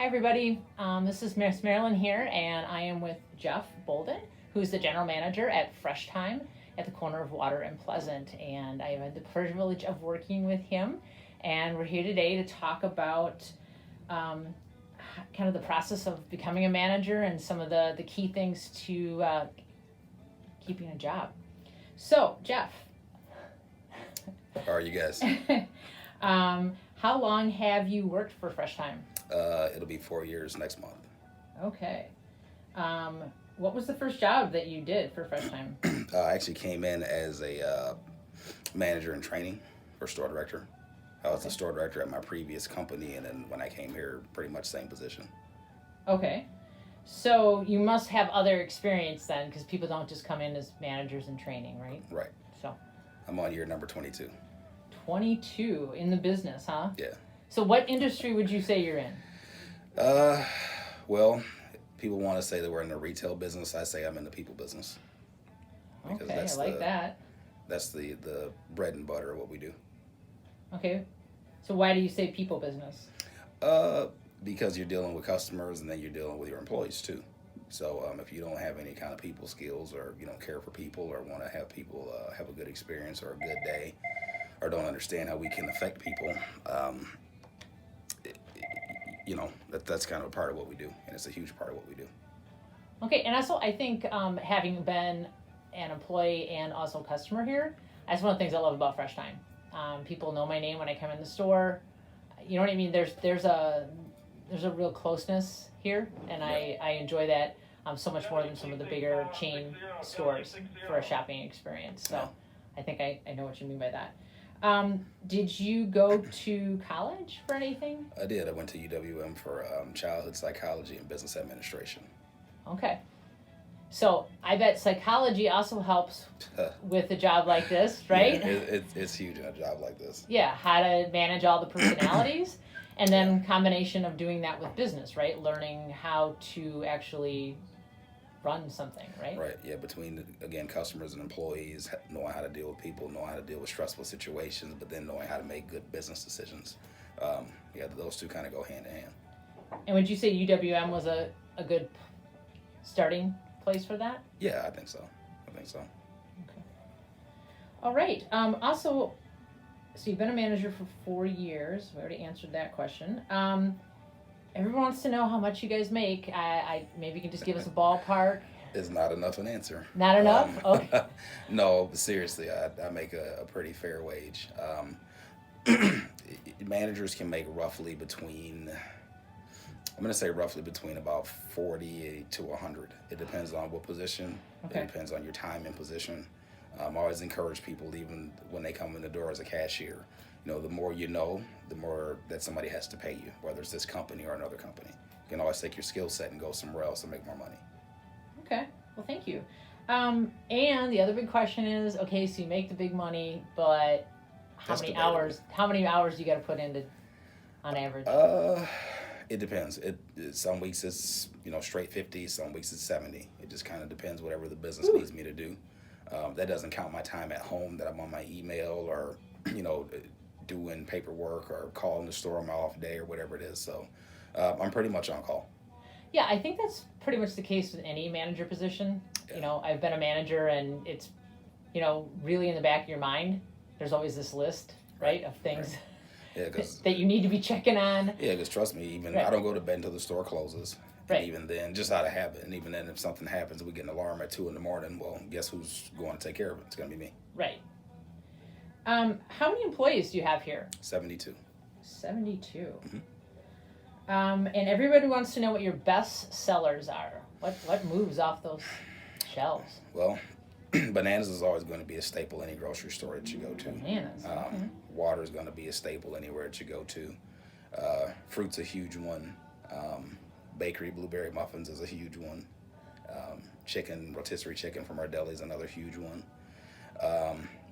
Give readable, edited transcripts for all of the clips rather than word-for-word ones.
everybody. This is Miss Marilyn here, and I am with Jeff Bolden, who's the general manager at Fresh Thyme at the corner of Water and Pleasant. And I have had the privilege of working with him, and we're here today to talk about kind of the process of becoming a manager and some of the key things to keeping a job. So, Jeff. How are you guys? How long have you worked for Fresh Thyme? It'll be 4 years next month. Okay. What was the first job that you did for Fresh Thyme? I actually came in as a manager in training for store director. I was the store director at my previous company, and then when I came here, pretty much same position. Okay. So you must have other experience then, because people don't just come in as managers in training, right? Right. So. I'm on year number 22. 22 in the business, huh? Yeah. So what industry would you say you're in? Well, people want to say that we're in the retail business. I say I'm in the people business. Because okay, I like that. That's the bread and butter of what we do. Okay. So why do you say people business? Because you're dealing with customers and then you're dealing with your employees too. So if you don't have any kind of people skills, or you don't care for people, or want to have people have a good experience or a good day, or don't understand how we can affect people, that's kind of a part of what we do, and it's a huge part of what we do. Okay, and also I think having been an employee and also customer here, that's one of the things I love about Fresh Thyme. People know my name when I come in the store. You know what I mean? There's a real closeness here, and I enjoy that so much more than some of the bigger chain stores for a shopping experience. So I think I know what you mean by that. Did you go to college for anything? I did. I went to UWM for childhood psychology and business administration. Okay. So I bet psychology also helps with a job like this, right? Yeah, it's huge in a job like this. Yeah, how to manage all the personalities, and then combination of doing that with business, right? Learning how to actually run something, right? Right, yeah, between, again, customers and employees, knowing how to deal with people, knowing how to deal with stressful situations, but then knowing how to make good business decisions. Those two kind of go hand in hand. And would you say UWM was a good starting place for that? Yeah, I think so. Okay. All right. Also, so you've been a manager for 4 years. We already answered that question. Everyone wants to know how much you guys make. I maybe you can just give us a ballpark. It's not enough an answer. Not enough? Okay. No, seriously, I make a pretty fair wage. Managers can make roughly between about 40 to 100. It depends on what position. Okay. It depends on your time and position. I always encourage people, even when they come in the door as a cashier, the more you know, the more that somebody has to pay you, whether it's this company or another company. You can always take your skill set and go somewhere else and make more money. Okay, well, thank you. And the other big question is, okay, so you make the big money, but how many hours do you got to put into on average? It depends. Some weeks it's straight 50, some weeks it's 70. It just kind of depends whatever the business needs me to do. That doesn't count my time at home that I'm on my email or doing paperwork or calling the store on my off day or whatever it is. So I'm pretty much on call. Yeah, I think that's pretty much the case with any manager position. Yeah. I've been a manager, and it's really in the back of your mind there's always this list, right, of things. Right. Yeah, that you need to be checking on. Yeah, because trust me, I don't go to bed until the store closes. Right. And even then, just out of habit, and even then, if something happens, we get an alarm at 2 a.m, well, guess who's going to take care of it? It's going to be me. Right. How many employees do you have here? 72. 72. Mm-hmm. And everybody wants to know what your best sellers are. What moves off those shelves? Well, bananas is always going to be a staple any grocery store that you go to. Bananas. Okay. Water is going to be a staple anywhere that you go to. Fruit's a huge one. Bakery blueberry muffins is a huge one. Chicken, rotisserie chicken from our deli is another huge one.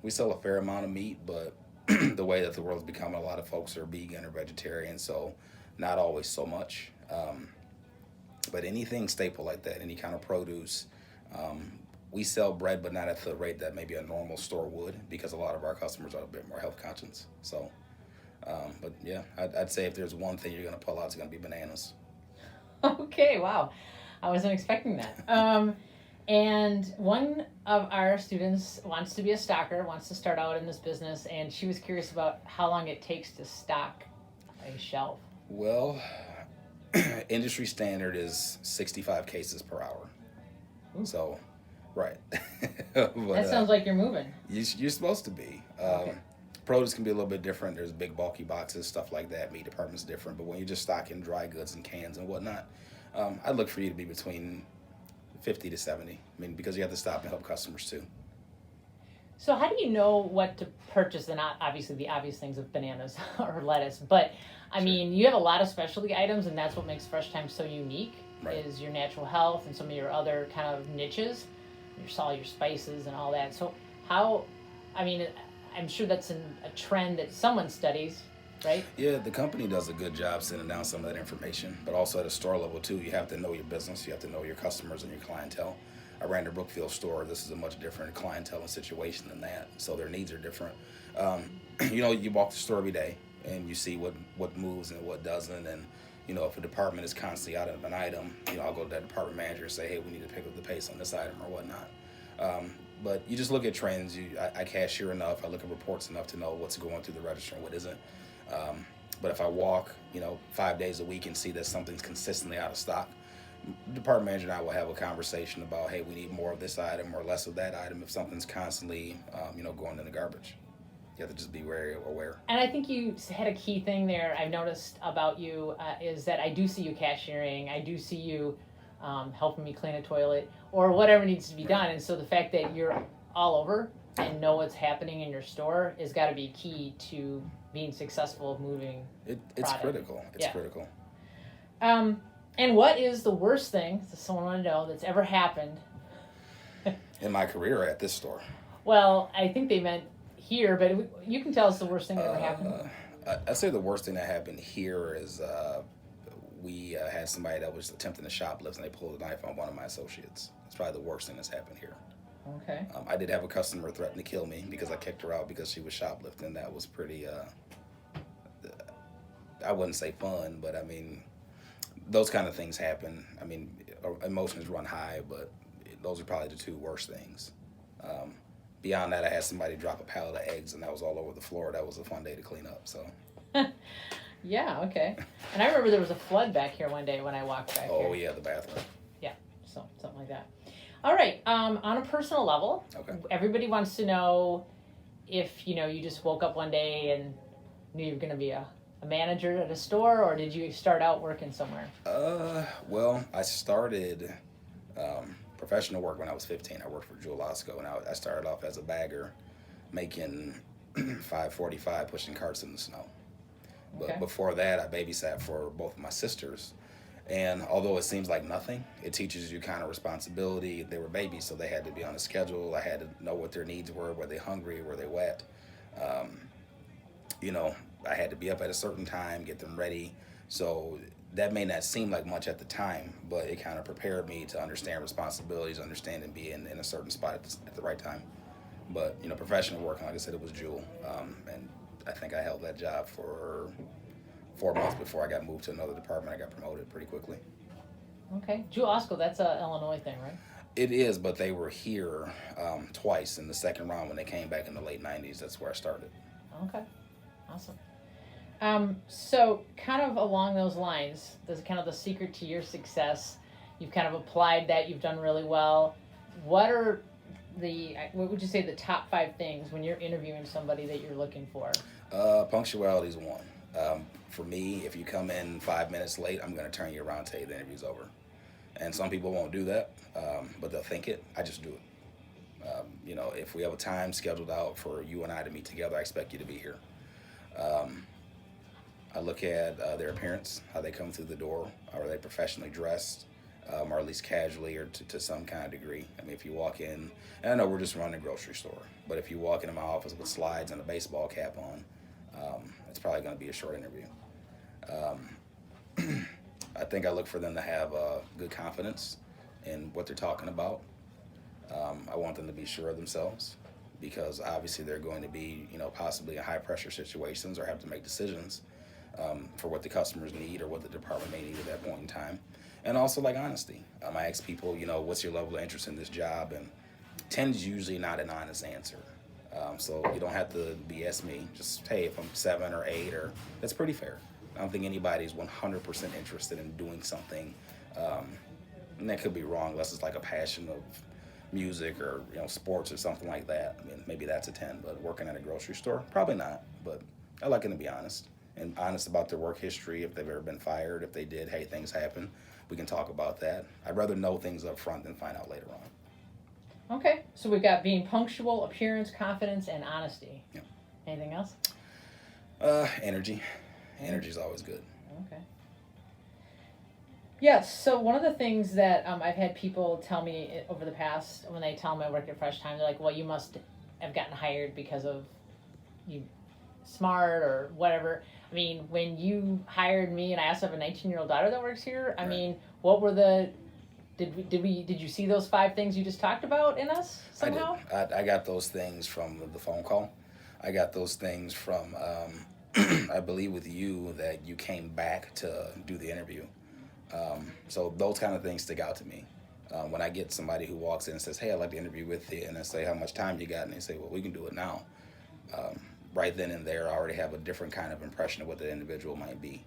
We sell a fair amount of meat, but the way that the world's becoming, a lot of folks are vegan or vegetarian, so not always so much. But anything staple like that, any kind of produce. We sell bread, but not at the rate that maybe a normal store would, because a lot of our customers are a bit more health conscious. So, but yeah, I'd say if there's one thing you're going to pull out, it's going to be bananas. Okay, wow. I wasn't expecting that. And one of our students wants to be a stocker, wants to start out in this business, and she was curious about how long it takes to stock a shelf. Well, industry standard is 65 cases per hour. Ooh. So, right. But, That sounds like you're moving. you're supposed to be. Okay. Produce can be a little bit different. There's big, bulky boxes, stuff like that. Meat department's different. But when you're just stocking dry goods and cans and whatnot, I'd look for you to be between 50 to 70. I mean, because you have to stop and help customers too. So how do you know what to purchase? And not obviously the obvious things of bananas or lettuce, but I Sure. mean, you have a lot of specialty items, and that's what makes Fresh Time so unique. Right. Is your natural health and some of your other kind of niches, your spices and all that. So how? I mean, I'm sure that's a trend that someone studies, right? Yeah, the company does a good job sending down some of that information, but also at a store level too, you have to know your business, you have to know your customers and your clientele. I ran the Brookfield store. This is a much different clientele and situation than that, so their needs are different. You walk the store every day and you see what moves and what doesn't, and if a department is constantly out of an item, I'll go to that department manager and say, hey, we need to pick up the pace on this item or whatnot. But you just look at trends. I cashier enough. I look at reports enough to know what's going through the register and what isn't. But if I walk, 5 days a week and see that something's consistently out of stock, the department manager and I will have a conversation about, hey, we need more of this item or less of that item if something's constantly, going in the garbage. You have to just be very aware. And I think you had a key thing there I've noticed about you is that I do see you cashiering. I do see you helping me clean a toilet or whatever needs to be done. And so the fact that you're all over and know what's happening in your store has got to be key to being successful of moving It's product. critical. It's Yeah. critical. And what is the worst thing, does someone want to know, that's ever happened? In my career at this store. Well, I think they meant here, but you can tell us the worst thing that ever happened. I'd say the worst thing that happened here is we had somebody that was attempting to shoplift and they pulled a knife on one of my associates. That's probably the worst thing that's happened here. Okay. I did have a customer threaten to kill me because I kicked her out because she was shoplifting. That was pretty, I wouldn't say fun, but I mean, those kind of things happen. I mean, emotions run high, but those are probably the two worst things. Beyond that, I had somebody drop a pallet of eggs and that was all over the floor. That was a fun day to clean up, so. Yeah, okay. And I remember there was a flood back here one day when I walked back here. Oh, yeah, the bathroom. Yeah, so something like that. All right, on a personal level, Okay. everybody wants to know if, you just woke up one day and knew you were going to be a manager at a store, or did you start out working somewhere? Well, I started professional work when I was 15. I worked for Jewel Osco, and I started off as a bagger, making $5.45 pushing carts in the snow. But Okay. before that, I babysat for both of my sisters. And although it seems like nothing, it teaches you kind of responsibility. They were babies, so they had to be on a schedule. I had to know what their needs were. Were they hungry? Were they wet? I had to be up at a certain time, get them ready. So that may not seem like much at the time, but it kind of prepared me to understand responsibilities, understand and be in a certain spot at the right time. But, professional work, like I said, it was Jewel. And I think I held that job for 4 months before I got moved to another department. I got promoted pretty quickly. Okay. Jewel Osco, that's a Illinois thing, right? It is, but they were here twice in the second round when they came back in the late 90s. That's where I started. Okay. Awesome. So kind of along those lines, there's kind of the secret to your success. You've kind of applied that. You've done really well. What would you say the top 5 things when you're interviewing somebody that you're looking for? Punctuality is one. For me, if you come in 5 minutes late, I'm going to turn you around and tell you the interview's over. And some people won't do that, but they'll think it. I just do it. If we have a time scheduled out for you and I to meet together, I expect you to be here. I look at their appearance, how they come through the door. Are they professionally dressed, or at least casually or to some kind of degree? I mean, if you walk in, and I know we're just running a grocery store, but if you walk into my office with slides and a baseball cap on, it's probably going to be a short interview. I think I look for them to have good confidence in what they're talking about. I want them to be sure of themselves because obviously they're going to be, possibly in high pressure situations or have to make decisions for what the customers need or what the department may need at that point in time. And also like honesty. I ask people, what's your level of interest in this job? And 10 is usually not an honest answer. So you don't have to BS me. Just, hey, if I'm 7 or 8, or that's pretty fair. I don't think anybody's 100% interested in doing something. And that could be wrong unless it's like a passion of music or sports or something like that. I mean, maybe that's a 10, but working at a grocery store, probably not. But I like them to be honest and honest about their work history. If they've ever been fired, if they did, hey, things happen. We can talk about that. I'd rather know things up front than find out later on. Okay, so we've got being punctual, appearance, confidence, and honesty. Yeah. Anything else? Energy. Energy's always good. Okay. Yes, so one of the things that I've had people tell me over the past, when they tell me I work at Fresh Time, they're like, well, you must have gotten hired because of you smart or whatever. I mean, when you hired me, and I also have a 19-year-old daughter that works here, I mean, what were the... Did you see those 5 things you just talked about in us somehow? I got those things from the phone call. I got those things from, I believe with you, that you came back to do the interview. So those kind of things stick out to me. When I get somebody who walks in and says, hey, I'd like to interview with you, and I say, how much time you got? And they say, well, we can do it now. Right then and there, I already have a different kind of impression of what the individual might be.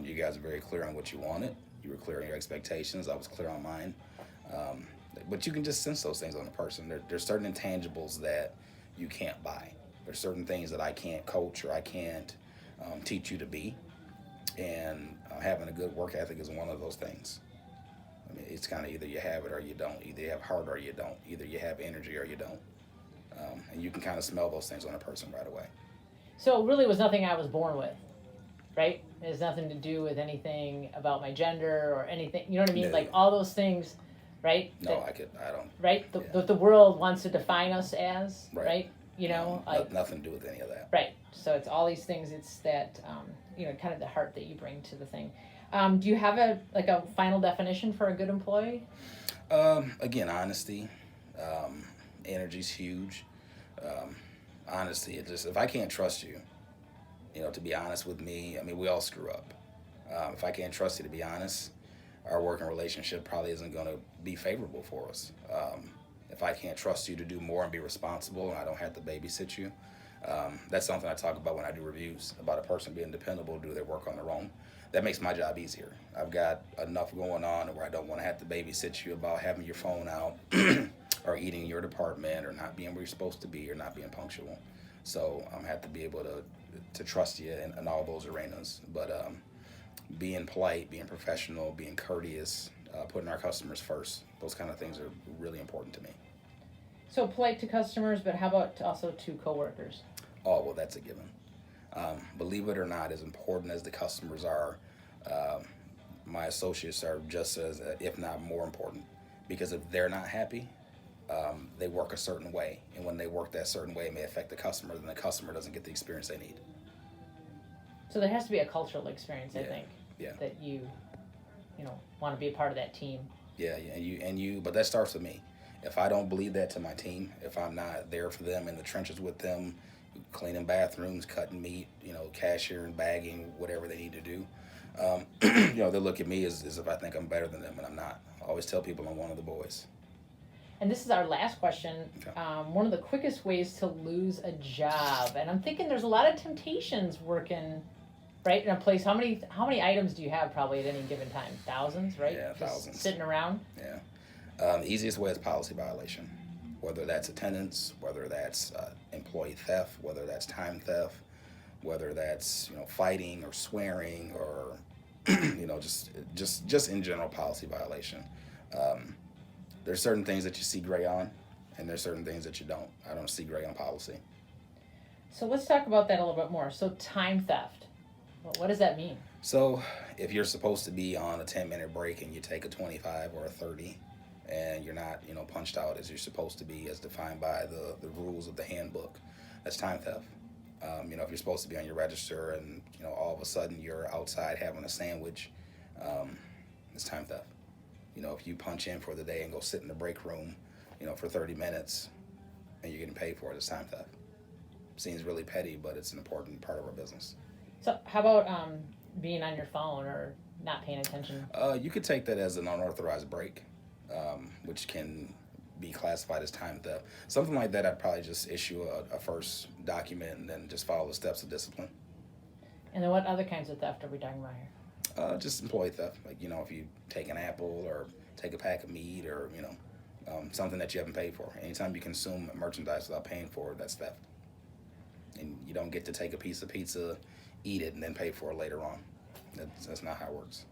You guys are very clear on what you wanted. You were clear on your expectations. I was clear on mine. But you can just sense those things on a person. There's certain intangibles that you can't buy. There's certain things that I can't coach or I can't teach you to be. And having a good work ethic is one of those things. I mean, it's kind of either you have it or you don't. Either you have heart or you don't. Either you have energy or you don't. And you can kind of smell those things on a person right away. So it really was nothing I was born with, right? It has nothing to do with anything about my gender or anything. You know what I mean? No. Like all those things, right? No, I don't. Right? The world wants to define us as, right? Nothing to do with any of that. Right. So it's all these things. It's that, kind of the heart that you bring to the thing. Do you have a final definition for a good employee? Again, honesty. Energy's huge. Honesty. If I can't trust you, to be honest with me, I mean, we all screw up. If I can't trust you to be honest, our working relationship probably isn't going to be favorable for us. If I can't trust you to do more and be responsible and I don't have to babysit you, that's something I talk about when I do reviews, about a person being dependable, do their work on their own. That makes my job easier. I've got enough going on where I don't want to have to babysit you about having your phone out or eating in your department or not being where you're supposed to be or not being punctual. So I have to be able to trust you in all those arenas. But being polite, being professional, being courteous, putting our customers first, those kind of things are really important to me. So polite to customers, but how about also to coworkers? Oh, well, that's a given. Believe it or not, as important as the customers are, my associates are just as, if not more important. Because if they're not happy, they work a certain way. And when they work that certain way, it may affect the customer, then the customer doesn't get the experience they need. So there has to be a cultural experience, I think, yeah. that you want to be a part of that team. Yeah, and you, but that starts with me. If I don't believe that to my team, if I'm not there for them in the trenches with them, cleaning bathrooms, cutting meat, cashiering, bagging, whatever they need to do, they look at me as if I think I'm better than them, and I'm not. I always tell people I'm one of the boys. And this is our last question. Okay. One of the quickest ways to lose a job, and I'm thinking there's a lot of temptations working, right, in a place. How many items do you have probably at any given time? Thousands, right? Yeah, just thousands. Sitting around. Yeah. The easiest way is policy violation, whether that's attendance, whether that's employee theft, whether that's time theft, whether that's fighting or swearing or just in general policy violation. There's certain things that you see gray on, and there's certain things that you don't. I don't see gray on policy. So let's talk about that a little bit more. So time theft. Well, what does that mean? So if you're supposed to be on a 10-minute break and you take a 25 or a 30, and you're not, punched out as you're supposed to be, as defined by the rules of the handbook, that's time theft. If you're supposed to be on your register and all of a sudden you're outside having a sandwich, it's time theft. If you punch in for the day and go sit in the break room, for 30 minutes, and you're getting paid for it, it's time theft. Seems really petty, but it's an important part of our business. So how about being on your phone or not paying attention? You could take that as an unauthorized break, which can be classified as time theft. Something like that, I'd probably just issue a first document and then just follow the steps of discipline. And then what other kinds of theft are we talking about here? Just employee theft, like if you take an apple or take a pack of meat or something that you haven't paid for. Anytime you consume merchandise without paying for it, that's theft. And you don't get to take a piece of pizza, eat it, and then pay for it later on. That's not how it works.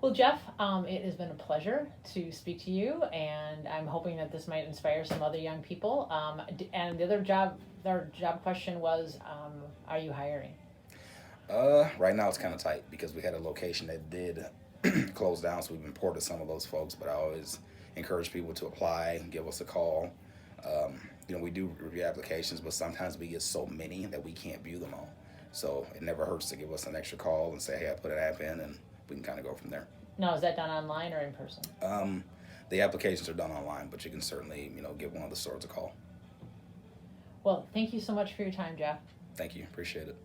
Well, Jeff, it has been a pleasure to speak to you, and I'm hoping that this might inspire some other young people. And the other job question was, are you hiring? Right now it's kind of tight because we had a location that did close down, so we've imported some of those folks. But I always encourage people to apply, give us a call. We do review applications, but sometimes we get so many that we can't view them all. So it never hurts to give us an extra call and say, hey, I put an app in, and we can kind of go from there. Now, is that done online or in person? The applications are done online, but you can certainly, give one of the stores a call. Well, thank you so much for your time, Jeff. Thank you. Appreciate it.